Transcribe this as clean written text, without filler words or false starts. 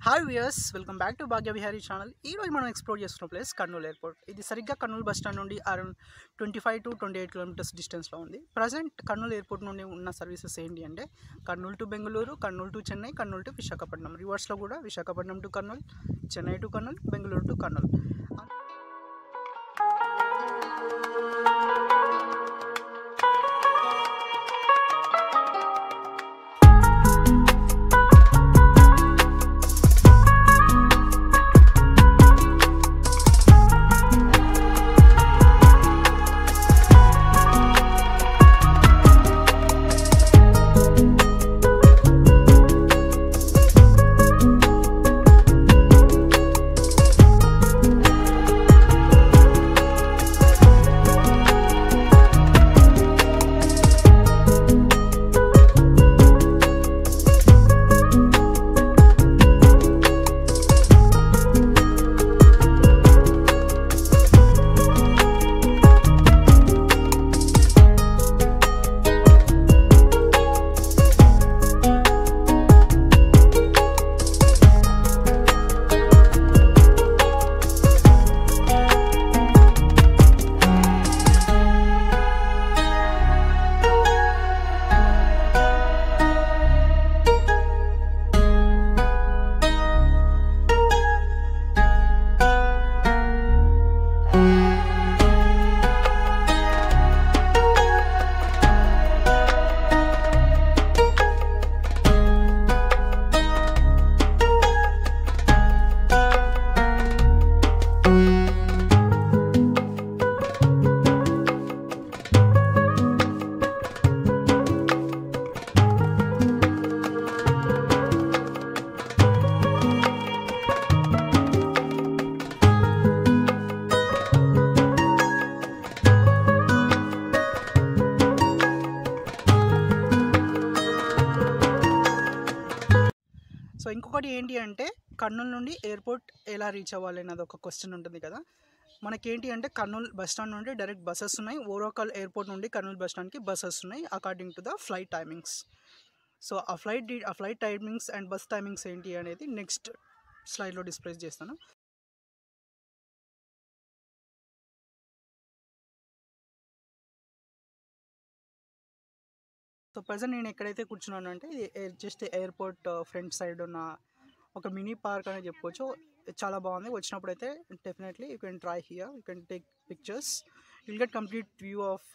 Hi viewers, welcome back to Bhagya Vihari channel. ఈరోజు మనం explore చేస్తున్న ప్లేస్ కర్నూలు ఎయిర్పోర్ట్. ఇది సరిగ్గా కర్నూలు బస్ స్టాండ్ నుండి అరౌండ్ 25 to 28 కిలోమీటర్స్ డిస్టెన్స్లో ఉంది. ప్రజెంట్ కర్నూలు ఎయిర్పోర్ట్ నుండి ఉన్న సర్వీసెస్ ఏంటి అంటే Kurnool to Bengaluru, Kurnool to Chennai, Kurnool to Visakhapatnam. రివర్స్లో కూడా Visakhapatnam to Kurnool, Chennai to Kurnool, Bengaluru to Kurnool. So ఇంకొకటి ఏంటి అంటే కర్నూలు నుండి ఎయిర్పోర్ట్ ఎలా రీచ్ అవ్వాలి అన్నది ఒక క్వశ్చన్ ఉంటుంది కదా. మనకేంటి అంటే కర్నూలు బస్ స్టాండ్ నుండి డైరెక్ట్ బస్సెస్ ఉన్నాయి. ఓవరాల్ ఎయిర్పోర్ట్ నుండి కర్నూలు బస్ స్టాండ్కి బస్సెస్ ఉన్నాయి according to the flight timings. So ఆ flight timings and bus timings ఏంటి అనేది నెక్స్ట్ స్లైడ్లో డిస్ప్లే చేస్తాను. సో ప్రజెంట్ నేను ఎక్కడైతే కూర్చున్నాను అంటే ఇది జస్ట్ ఎయిర్పోర్ట్ ఫ్రంట్ సైడ్ ఉన్న ఒక మినీ పార్క్ అని చెప్పుకోవచ్చు. చాలా బాగుంది. వచ్చినప్పుడు అయితే definitely you can try here, you can take pictures, you'll get complete view of